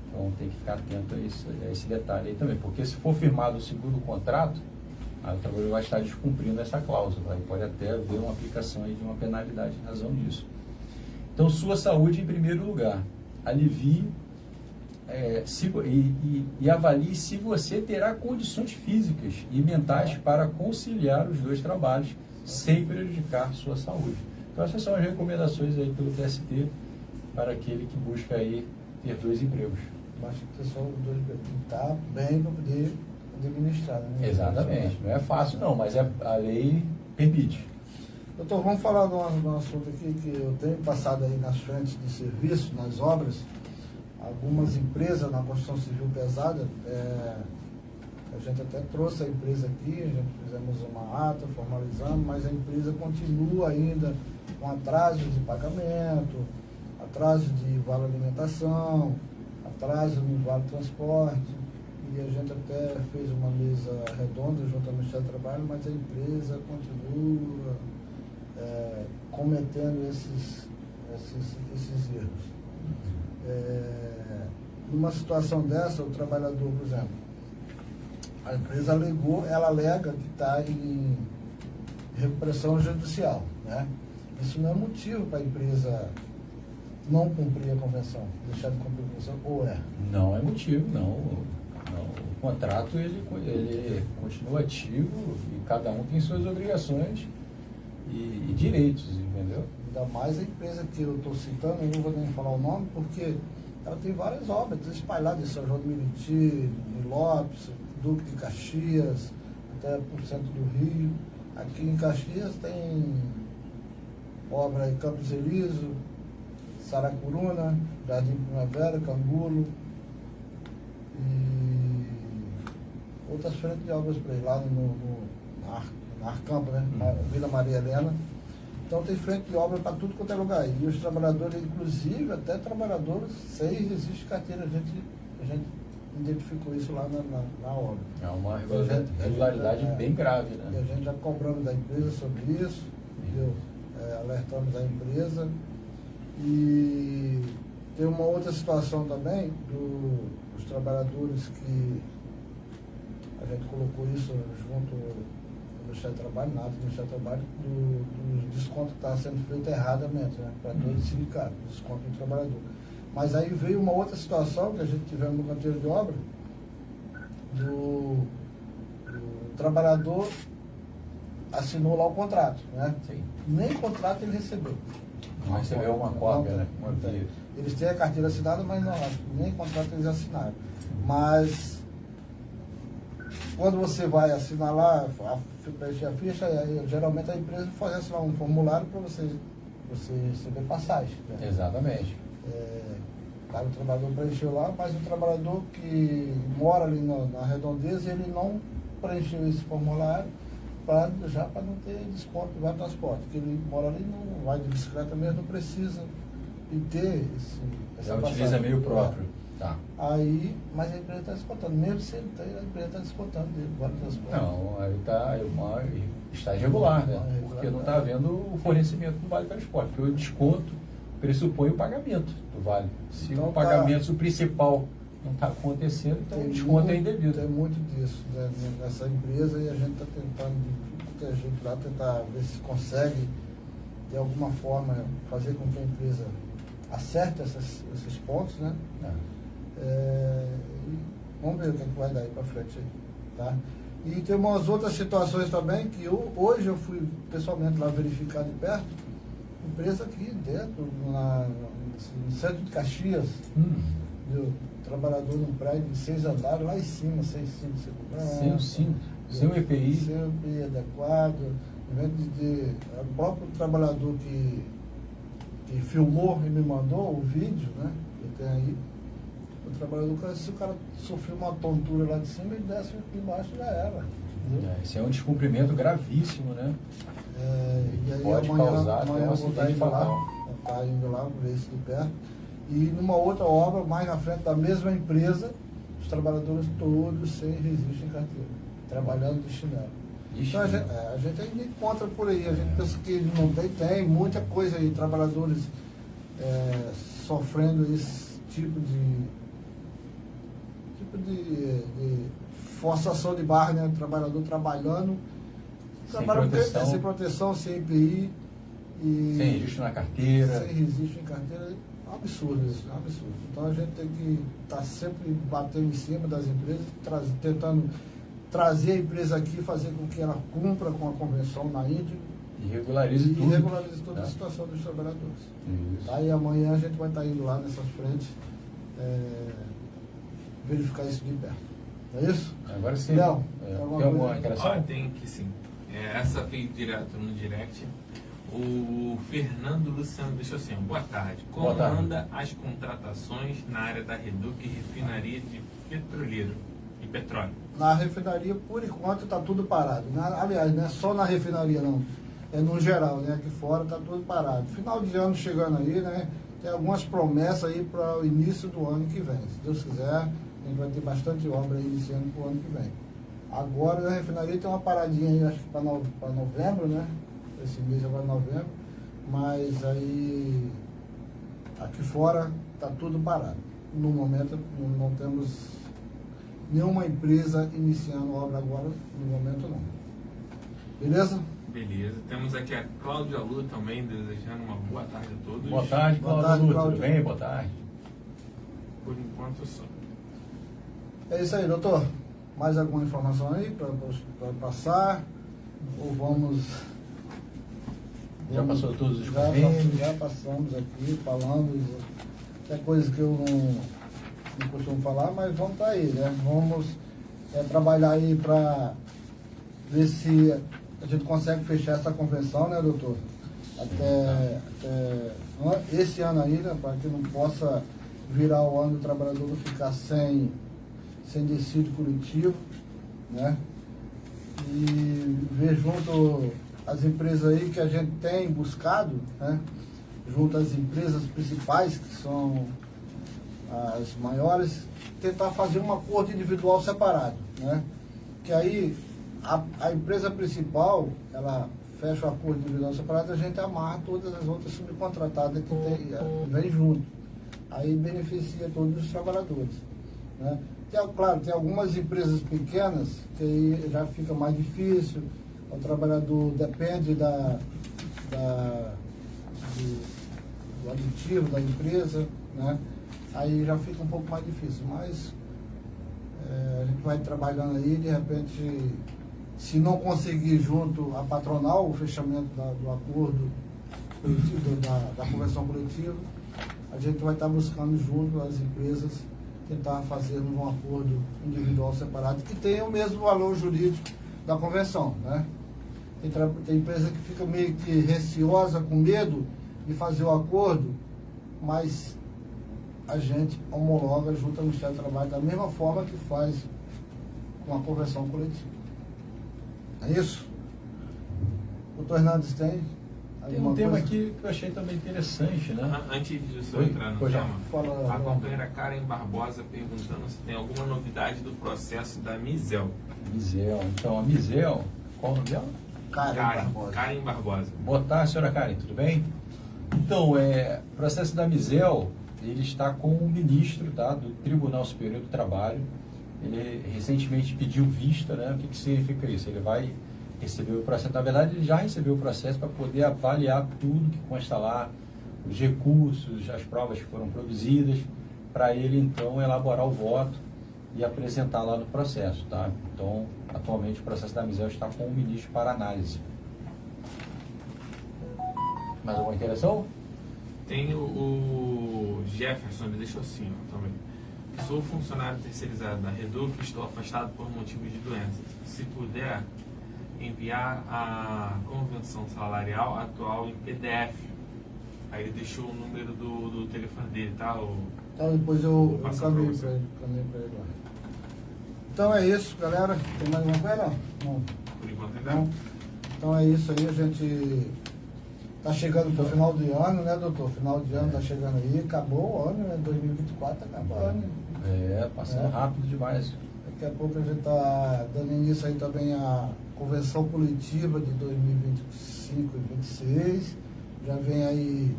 Então tem que ficar atento a esse detalhe aí também, porque se for firmado o segundo contrato, aí o trabalhador vai estar descumprindo essa cláusula, aí pode até haver uma aplicação aí de uma penalidade em razão disso. Então, sua saúde em primeiro lugar. Alivie e avalie se você terá condições físicas e mentais para conciliar os 2 trabalhos sem prejudicar sua saúde. Então, essas são as recomendações aí pelo TST para aquele que busca aí ter 2 empregos. Mas o pessoal está bem para poder administrar. Né? Exatamente. Não é fácil não, mas a lei permite. Doutor, vamos falar de um assunto aqui que eu tenho passado aí nas frentes de serviço, nas obras. Algumas empresas na construção civil pesada, a gente até trouxe a empresa aqui, a gente fizemos uma ata formalizando, mas a empresa continua ainda com atraso de pagamento, atraso de vale alimentação, atraso no vale transporte, e a gente até fez uma mesa redonda junto ao Ministério do Trabalho, mas a empresa continua cometendo esses erros. Numa situação dessa, o trabalhador, por exemplo, a empresa ela alega que está em repressão judicial, né? Isso não é motivo para a empresa não cumprir a convenção, deixar de cumprir a convenção, ou é? Não é motivo, não. O contrato ele continua ativo e cada um tem suas obrigações e direitos, entendeu? Ainda mais a empresa que eu estou citando, eu não vou nem falar o nome, porque ela tem várias obras espalhadas em São João do Meriti, em Lopes, Duque de Caxias, até por centro do Rio. Aqui em Caxias tem obra em Campos Elísio, Saracuruna, Jardim Primavera, Cangulo e outras frentes de obras para ir lá na Arcampo, né? Na Vila Maria Helena. Então tem frente de obra para tudo quanto é lugar. E os trabalhadores, inclusive, até trabalhadores sem resistir de carteira, a gente identificou isso lá na obra. É uma irregularidade bem grave, né? E a gente já cobramos da empresa sobre isso, entendeu? Alertamos a empresa. E tem uma outra situação também dos trabalhadores que a gente colocou isso junto no Ministério do Trabalho, nada do Ministério do Trabalho, do desconto que está sendo feito erradamente, né, para todo o sindicato, desconto do trabalhador. Mas aí veio uma outra situação que a gente tivemos no canteiro de obra, do trabalhador assinou lá o contrato, né? Sim. Nem contrato ele recebeu. Não recebeu uma cópia, né? Eles têm a carteira assinada, mas não, nem contrato eles assinaram. Mas quando você vai assinar lá, preencher a ficha, geralmente a empresa faz assinar um formulário para você receber passagem. Né? Exatamente. O trabalhador preencheu lá, mas o trabalhador que mora ali na redondeza, ele não preencheu esse formulário já para não ter desconto do transporte, porque ele mora ali, não vai de bicicleta mesmo, não precisa de ter essa Já passagem. utiliza meio próprio. Tá. Aí, mas a empresa está descontando, mesmo se ele tem, a empresa está descontando dele, vale transporte. Não, aí está irregular, né? Porque não está havendo o fornecimento do Vale Transporte, porque o desconto pressupõe o pagamento do Vale. Se então, o pagamento principal não está acontecendo, então o desconto é indevido. Tem muito disso, né, nessa empresa, e a gente está tentando, muita gente lá, tentar ver se consegue, de alguma forma, fazer com que a empresa acerte esses pontos, né? E vamos ver o que vai dar aí para frente. Tá? E tem umas outras situações também que hoje eu fui pessoalmente lá verificar de perto, empresa aqui dentro, no centro de Caxias, trabalhador num prédio de 6 andares, lá em cima, sem o EPI. Sem o EPI adequado, o próprio trabalhador que filmou e me mandou o vídeo, né? Que tem aí. O trabalhador, se o cara sofreu uma tontura lá de cima, ele desce aqui embaixo e já era. Esse é um descumprimento gravíssimo, né? E aí pode amanhã causar eu vou estar indo lá, ver isso de perto. E numa outra obra, mais na frente da mesma empresa, os trabalhadores todos sem registro em carteira, trabalhando de chinelo. Então a gente ainda encontra por aí, a gente pensa que não tem muita coisa aí, trabalhadores sofrendo esse tipo de forçação de barra, né? O trabalhador trabalhando, sem proteção, sem EPI, sem registro na carteira. Sem registro em carteira, é um absurdo isso, é um absurdo. Então a gente tem que estar sempre batendo em cima das empresas, tentando trazer a empresa aqui, fazer com que ela cumpra com a convenção na Índia e regularize toda a situação dos trabalhadores. Isso. Tá? E amanhã a gente vai estar indo lá nessas frentes verificar isso de perto. É isso? Agora sim. Não. Tem alguma interação? Tem que sim. Essa veio direto no direct. O Fernando Luciano deixou assim: boa tarde. Como anda as contratações na área da Reduc e refinaria de petróleo? Na refinaria, por enquanto, está tudo parado. Aliás, não é só na refinaria, não. É no geral, né? Aqui fora está tudo parado. Final de ano chegando aí, né? Tem algumas promessas aí para o início do ano que vem. Se Deus quiser, a gente vai ter bastante obra aí iniciando para o ano que vem. Agora, na refinaria tem uma paradinha aí, acho que para novembro, né? Esse mês agora é novembro. Mas aí, aqui fora, está tudo parado. No momento, não temos nenhuma empresa iniciando obra agora, no momento não. Beleza? Beleza. Temos aqui a Cláudia Lu também, desejando uma boa tarde a todos. Boa tarde, Boa Cláudia tarde, Lu, Cláudia. tudo bem? Boa tarde. Por enquanto só. É isso aí, doutor. Mais alguma informação aí para passar? Ou vamos... Já passou todos os já, convênios? já passamos aqui, falamos. É coisa que eu não costumo falar, mas vamos estar aí, né? Vamos trabalhar aí para ver se a gente consegue fechar essa convenção, né, doutor? Até esse ano aí, né, para que não possa virar o ano do trabalhador não ficar sem dissídio coletivo, né? E ver junto as empresas aí que a gente tem buscado, né? Junto às empresas principais, que são as maiores, tentar fazer um acordo individual separado, né? Que aí a empresa principal, ela fecha o acordo individual separado, a gente amarra todas as outras subcontratadas que vem junto. Aí beneficia todos os trabalhadores, né? Claro, tem algumas empresas pequenas que aí já fica mais difícil, o trabalhador depende do aditivo da empresa, né? Aí já fica um pouco mais difícil, mas a gente vai trabalhando aí, de repente, se não conseguir junto a patronal o fechamento do acordo coletivo, da convenção coletiva, a gente vai estar buscando junto as empresas tentar fazer um acordo individual separado que tenha o mesmo valor jurídico da convenção, né? Tem empresa que fica meio que receosa, com medo de fazer o acordo, mas a gente homologa junto ao Ministério do Trabalho da mesma forma que faz com a convenção coletiva. É isso? Doutor Hernandes tem? Tem um tema aqui que eu achei também interessante, né? Antes de você entrar no tema, Fala, a companheira Karen Barbosa perguntando se tem alguma novidade do processo da Misel. Misel. Então, a Misel, qual o nome dela? Karen Barbosa. Boa tarde, senhora Karen, tudo bem? Então, o processo da Misel, ele está com o ministro, tá, do Tribunal Superior do Trabalho. Ele recentemente pediu vista, né? O que significa isso? Ele vai receber o processo, na verdade ele já recebeu o processo para poder avaliar tudo que consta lá, os recursos, as provas que foram produzidas, para ele então elaborar o voto e apresentar lá no processo, tá? Então, atualmente o processo da Misel está com o ministro para análise. Mais alguma interação? Tem o Jefferson, ele deixou assim, ó, também. Sou funcionário terceirizado da Reduc e estou afastado por motivos de doença. Se puder enviar a convenção salarial atual em PDF. Aí ele deixou o número do telefone dele, tá? Então depois eu caminho para ele lá. Então é isso, galera. Tem mais alguma coisa? Não. Por enquanto ainda Não. Então é isso aí, a gente tá chegando pro final de ano, né, doutor? Final de ano tá chegando aí, acabou o ano, né? 2024 tá acabando. Passando rápido demais. Daqui a pouco a gente está dando início aí também à convenção coletiva de 2025 e 2026. Já vem aí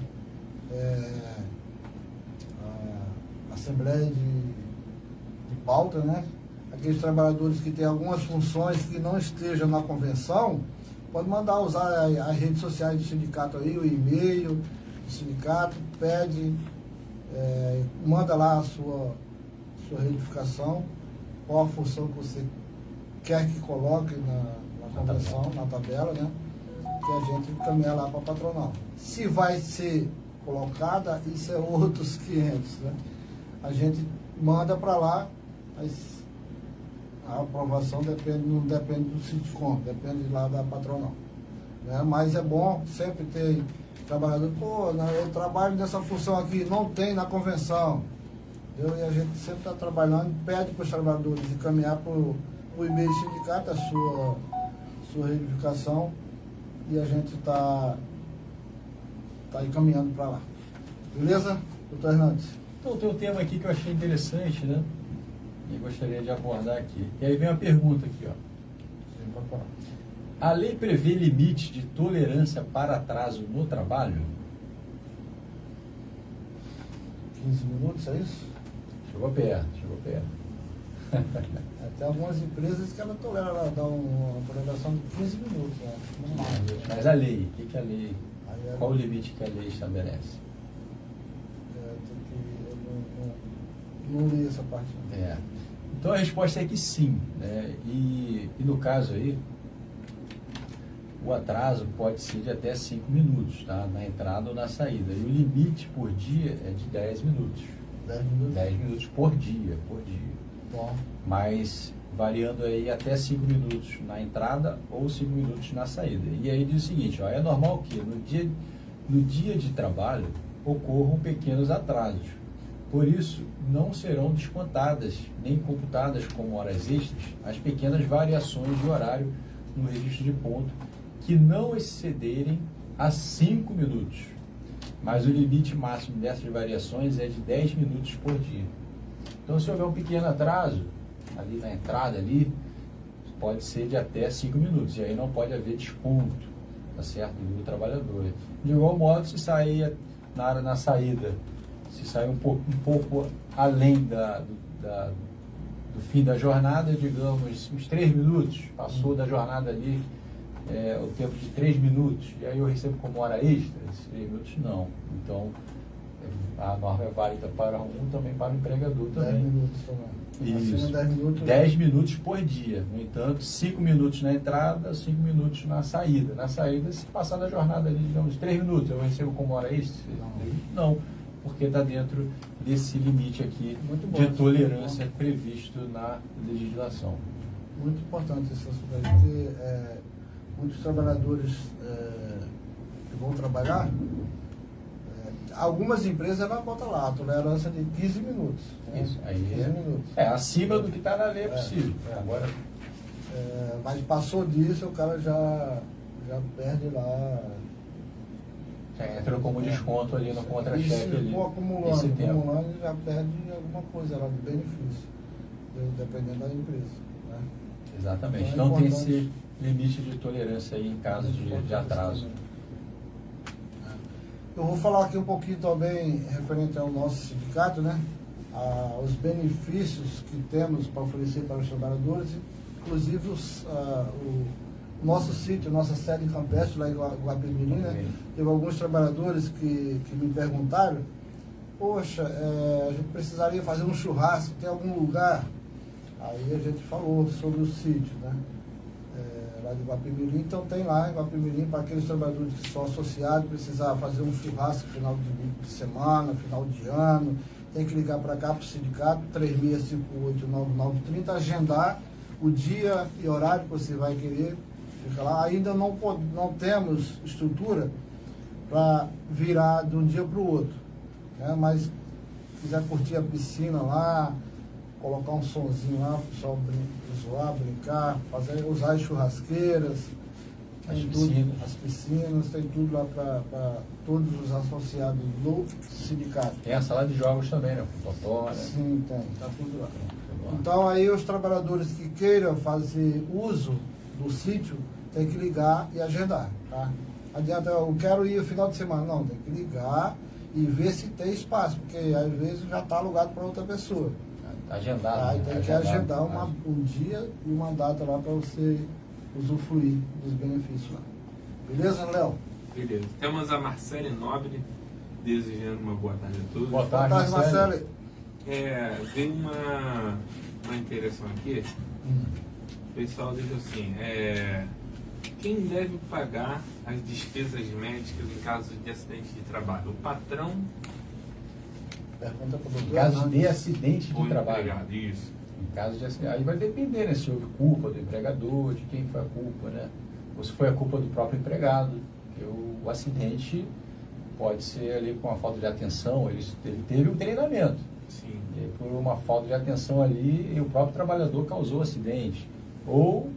a Assembleia de Pauta, né? Aqueles trabalhadores que têm algumas funções que não estejam na convenção, pode mandar usar as redes sociais do sindicato aí, o e-mail do sindicato, pede, manda lá a sua retificação, qual a função que você quer que coloque na convenção, na tabela, né? Que a gente encaminha lá para a patronal. Se vai ser colocada, isso é outros 500, né? A gente manda para lá, mas a aprovação não depende do Sindicom, depende lá da patronal, né? Mas é bom sempre ter trabalhador, eu trabalho nessa função aqui, não tem na convenção. E a gente sempre está trabalhando, pede para os trabalhadores encaminhar para o e-mail do sindicato a sua reivindicação e a gente está encaminhando para lá. Beleza, doutor Hernandes? Então tem um tema aqui que eu achei interessante, né? E gostaria de abordar aqui. E aí vem uma pergunta aqui, ó. Sim, pode falar. A lei prevê limite de tolerância para atraso no trabalho? 15 minutos, é isso? Chegou perto, chegou perto. Tem algumas empresas que ela tolera, ela dá uma toleração de 15 minutos, né? No máximo. Mas a lei, o que a lei, Aí é- qual o limite que a lei estabelece? Eu não li essa parte. Não. É. Então a resposta é que sim, né? E no caso aí, o atraso pode ser de até 5 minutos, tá? Na entrada ou na saída. E o limite por dia é de 10 minutos. 10 minutos? 10 minutos por dia, Bom. Mas variando aí até 5 minutos na entrada ou 5 minutos na saída. E aí diz o seguinte, ó, é normal que no dia de trabalho ocorram pequenos atrasos. Por isso, não serão descontadas nem computadas como horas extras as pequenas variações de horário no registro de ponto que não excederem a 5 minutos. Mas o limite máximo dessas variações é de 10 minutos por dia. Então, se houver um pequeno atraso, ali na entrada, ali, pode ser de até 5 minutos. E aí não pode haver desconto, tá certo, do trabalhador. De igual modo, se sair na saída, se sair um pouco além do fim da jornada, digamos, uns 3 minutos, passou da jornada ali o tempo de 3 minutos, e aí eu recebo como hora extra, esses 3 minutos não. Então, a norma é válida para um, também para o empregador 10 também. minutos também. Isso. Acima de 10 minutos. 10 minutos por dia. No entanto, 5 minutos na entrada, 5 minutos na saída. Na saída, se passar da jornada ali, digamos, 3 minutos, eu recebo como hora extra? Não, porque está dentro desse limite aqui de tolerância previsto na legislação. Muito importante esse assunto aí, porque muitos trabalhadores que vão trabalhar, algumas empresas ela bota lá, a tolerância de 15 minutos. Né? Isso, aí 15 minutos. Acima do que está na lei é possível. Agora, mas passou disso, o cara já perde lá. entra como desconto ali no E contra-cheque. se for esse tempo. acumulando, já perde alguma coisa lá de benefício, dependendo da empresa. Né? Exatamente. Então, Não tem importante. esse limite de tolerância aí em caso de atraso. Eu vou falar aqui um pouquinho também referente ao nosso sindicato, né? Os benefícios que temos para oferecer para os trabalhadores, inclusive o nosso sítio, nossa sede em Campestre, lá em Guapimirim, né? Teve alguns trabalhadores que me perguntaram, poxa, a gente precisaria fazer um churrasco, tem algum lugar? Aí a gente falou sobre o sítio, né? Lá de Guapimirim, então tem lá em Guapimirim, para aqueles trabalhadores que são associados, precisar fazer um churrasco final de semana, final de ano, tem que ligar para cá, para o sindicato, 36589930, agendar o dia e horário que você vai querer, fica lá. Ainda não temos estrutura para virar de um dia para o outro, né? Mas se quiser curtir a piscina lá, colocar um sonzinho lá, o pessoal zoar, brincar, usar as churrasqueiras, as piscinas, tem tudo lá para todos os associados do sindicato. Tem a sala de jogos também, né? Com totó, né? Sim, tem, está tudo lá. Então aí os trabalhadores que queiram fazer uso do sítio, tem que ligar e agendar, tá? Adianta, eu quero ir no final de semana, não, tem que ligar e ver se tem espaço, porque às vezes já está alugado para outra pessoa. Agendado. Aí tem que agendar um dia e uma data lá para você usufruir dos benefícios lá. Beleza, Léo? Beleza. Temos a Marcele Nobre desejando uma boa tarde a todos. Boa Boa tarde, Marcelo. Tem uma interação aqui. O pessoal diz assim, quem deve pagar as despesas médicas em caso de acidente de trabalho? O patrão Pergunta para o doutor. Em caso de Hernandes. acidente ou de o trabalho. empregado? Isso. Em caso de acidente. Aí vai depender, né? Se houve culpa do empregador, de quem foi a culpa, né? Ou se foi a culpa do próprio empregado. Porque o acidente pode ser ali com uma falta de atenção, ele teve um treinamento. Sim. E por uma falta de atenção ali, o próprio trabalhador causou o acidente. Ou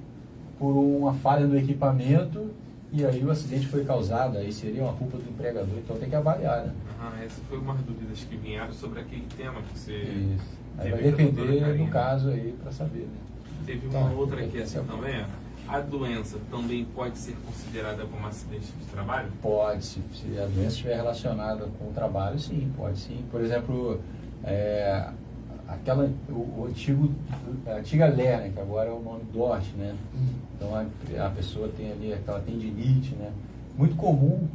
por uma falha no equipamento, e aí o acidente foi causado, aí seria uma culpa do empregador, então tem que avaliar, né? Essa foi uma das dúvidas que vieram sobre aquele tema que você... Isso. Aí vai teve com a doutora depender Karina. do caso aí para saber, né? Teve uma outra aqui assim também, ó. a doença também pode ser considerada como acidente de trabalho? Pode, se a doença estiver relacionada com o trabalho, sim, pode sim. Por exemplo, a antiga LE, né, que agora é o nome DORT, né? Então a pessoa tem ali aquela tendinite, né? Muito comum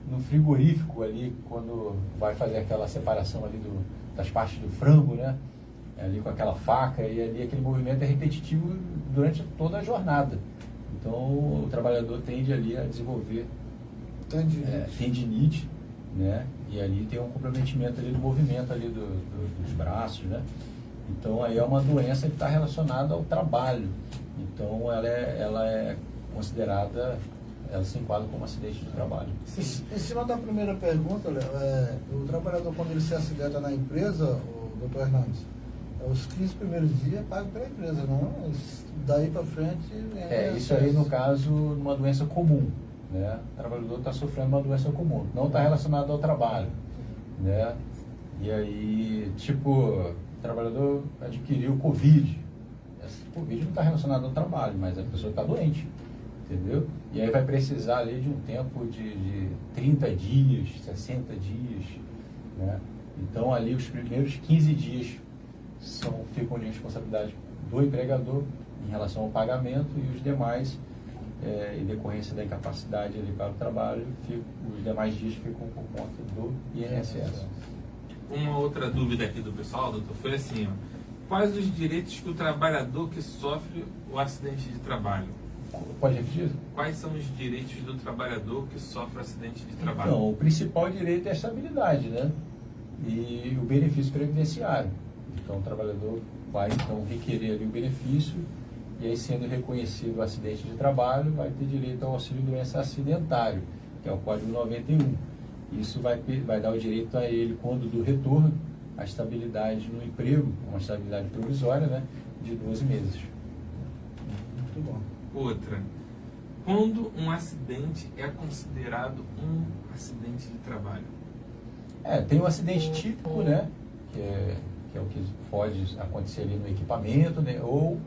no frigorífico ali, quando vai fazer aquela separação ali das partes do frango, né? Ali com aquela faca, e ali aquele movimento é repetitivo durante toda a jornada. Então o trabalhador tende ali a desenvolver tendinite, né? E ali tem um comprometimento ali do movimento ali dos braços, né? Então aí é uma doença que está relacionada ao trabalho. Então ela é considerada, ela se enquadra como acidente de trabalho. Em cima da primeira pergunta, Léo, o trabalhador, quando ele se acidenta na empresa, o doutor Hernandes, os 15 primeiros dias é pago pela empresa, não? Daí para frente... Isso aí, no caso, numa doença comum, né? O trabalhador está sofrendo uma doença comum, não está relacionado ao trabalho, né? E aí, tipo, o trabalhador adquiriu Covid. Esse Covid não está relacionado ao trabalho, mas a pessoa está doente, entendeu? E aí vai precisar ali de um tempo de 30 dias, 60 dias, né? Então, ali, os primeiros 15 dias ficam de responsabilidade do empregador em relação ao pagamento, e os demais, em decorrência da incapacidade ali para o trabalho, os demais dias ficam por conta do INSS. Uma outra dúvida aqui do pessoal, doutor, foi assim, ó, quais os direitos que o trabalhador que sofre o acidente de trabalho? Pode repetir? Quais são os direitos do trabalhador que sofre o acidente de trabalho? Então, o principal direito é a estabilidade, né? E o benefício previdenciário. Então, o trabalhador vai então requerer ali o benefício, e aí, sendo reconhecido o acidente de trabalho, vai ter direito ao auxílio doença acidentário, que é o Código 91. Isso vai dar o direito a ele, quando do retorno, a estabilidade no emprego, uma estabilidade provisória, né, de 12 meses. Muito bom. Outra, quando um acidente é considerado um acidente de trabalho? Tem um acidente típico, né, que é o que pode acontecer ali no equipamento, né, ou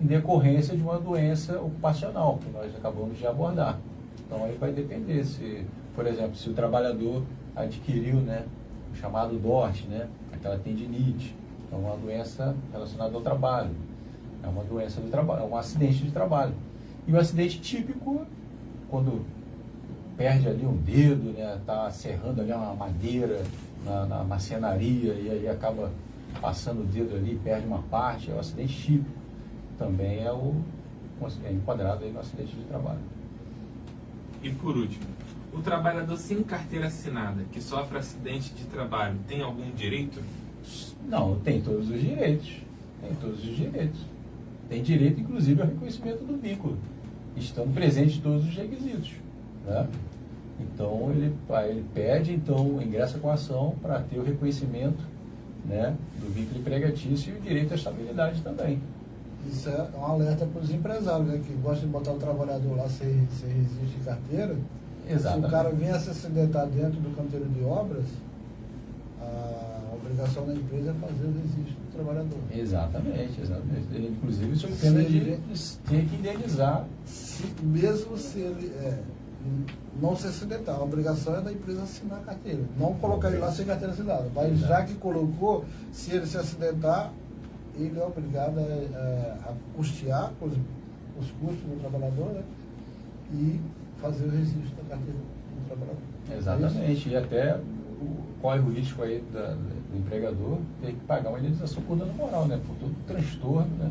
em decorrência de uma doença ocupacional, que nós acabamos de abordar. Então aí vai depender se, por exemplo, se o trabalhador adquiriu, né, o chamado DORT, né, aquela tendinite, é uma doença relacionada ao trabalho, é uma doença do trabalho, é um acidente de trabalho. E o acidente típico, quando perde ali um dedo, né, tá serrando ali uma madeira na marcenaria, e aí acaba passando o dedo ali, perde uma parte, é o acidente típico. Também é enquadrado aí no acidente de trabalho. E por último, o trabalhador sem carteira assinada que sofre acidente de trabalho tem algum direito? Não, tem todos os direitos. Tem todos os direitos. Tem direito, inclusive, ao reconhecimento do vínculo, estando presentes todos os requisitos, né? Então, ele pede, então, ingressa com a ação para ter o reconhecimento, né, do vínculo empregatício e o direito à estabilidade também. Isso é um alerta para os empresários, né, que gostam de botar o trabalhador lá sem registro de carteira. Exatamente. Se o cara vier se acidentar dentro do canteiro de obras, a obrigação da empresa é fazer o registro do trabalhador. Exatamente. Ele, inclusive, sob pena de ter que indenizar. Mesmo se ele não se acidentar, a obrigação é da empresa assinar a carteira. Não colocar ele lá sem carteira assinada. Mas já que colocou, se ele se acidentar, ele é obrigado a custear os custos do trabalhador, né, e fazer o registro da carteira do trabalhador. Exatamente. E até corre o risco aí do empregador ter que pagar uma indenização por dano moral, né? Por todo o transtorno, né?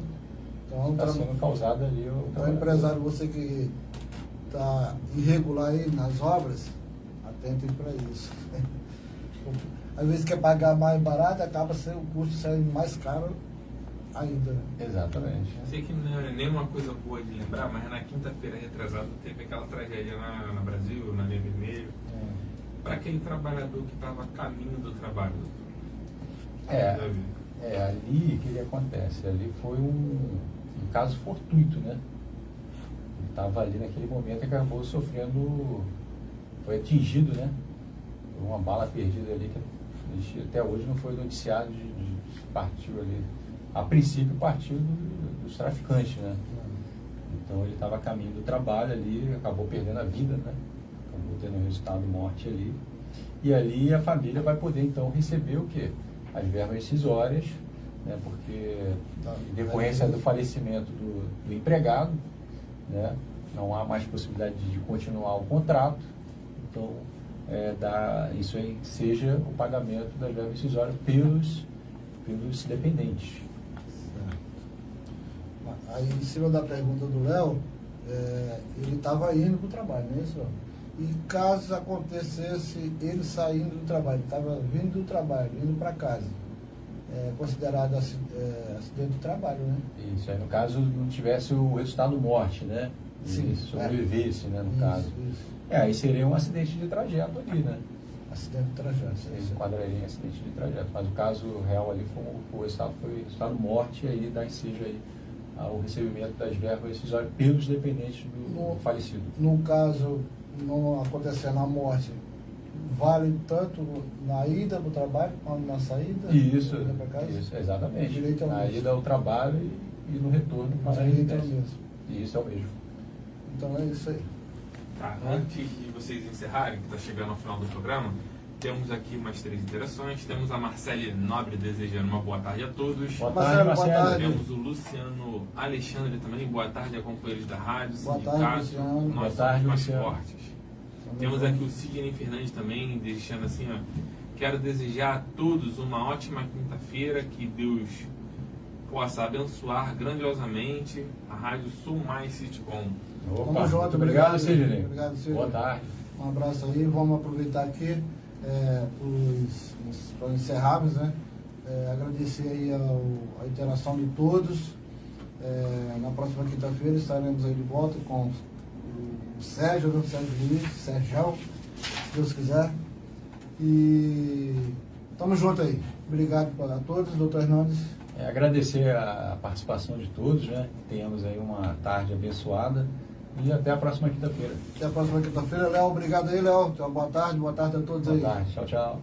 Então, está sendo causado ali o empresário, você que está irregular aí nas obras, atentem para isso. Às vezes quer pagar mais barato, acaba sendo o custo saindo mais caro ainda. Exatamente. Sei que não é nenhuma coisa boa de lembrar, mas na quinta-feira retrasada teve aquela tragédia na Brasil, na Linha Vermelha, para aquele trabalhador que estava a caminho do trabalho. Ali o que acontece? Ali foi um caso fortuito, né? Ele estava ali naquele momento e acabou sofrendo, foi atingido, né? Por uma bala perdida ali, que até hoje não foi noticiado partiu ali. A princípio partiu dos traficantes, né? Então ele estava a caminho do trabalho ali, acabou perdendo a vida, né? Acabou tendo um resultado de morte ali. E ali a família vai poder então receber o quê? As verbas rescisórias, né? Porque em decorrência do falecimento do empregado, né? Não há mais possibilidade de continuar o contrato, então isso aí seja o pagamento das verbas rescisórias pelos dependentes. Aí, em cima da pergunta do Léo, ele estava indo para o trabalho, não é isso? E caso acontecesse ele saindo do trabalho, ele estava vindo do trabalho, indo para casa, é considerado acidente de trabalho, né? Isso, aí no caso não tivesse o resultado morte, né? Sim. Sobrevivesse, né, no caso. Isso. Aí seria um acidente de trajeto ali, né? Acidente de trajeto. Ele enquadraria em acidente de trajeto. Mas o caso real ali foi resultado morte, e aí dá ensejo aí ao recebimento das verbas rescisórias pelos dependentes do falecido. No caso, não acontecendo a morte, vale tanto na ida para o trabalho quanto na saída? Isso, casa? isso, exatamente. Direito ao Na mesmo. ida ao trabalho e no retorno para a Direito ao residência. mesmo. E isso é o mesmo. Então é isso aí. Tá, antes de vocês encerrarem, que está chegando ao final do programa, temos aqui umas 3 interações. Temos a Marcele Nobre desejando uma boa tarde a todos. Boa Marcelo, tarde, boa Marcelo. tarde. Temos o Luciano Alexandre também, boa tarde a companheiros da rádio, Boa sindicato, tarde, Luciano. nós Boa somos tarde, mais Luciano. fortes. Temos aqui o Sidney Fernandes também, deixando assim, ó, quero desejar a todos uma ótima quinta-feira, que Deus possa abençoar grandiosamente a Rádio Sul Mais Sitcom. Opa, Tamo junto, muito obrigado, Sidney. Obrigado, Sidney. Boa tarde. Um abraço aí, vamos aproveitar aqui para encerrarmos, né? Agradecer aí a interação de todos. Na próxima quinta-feira estaremos aí de volta com o Sérgio, né? Sérgio Luiz, Sérgio, se Deus quiser. E tamo junto aí. Obrigado a todos, doutor Hernandes. Agradecer a participação de todos, né? Tenhamos aí uma tarde abençoada e até a próxima quinta-feira. Até a próxima quinta-feira. Léo, obrigado aí, Léo. Boa tarde a todos aí. Boa tarde. Tchau, tchau.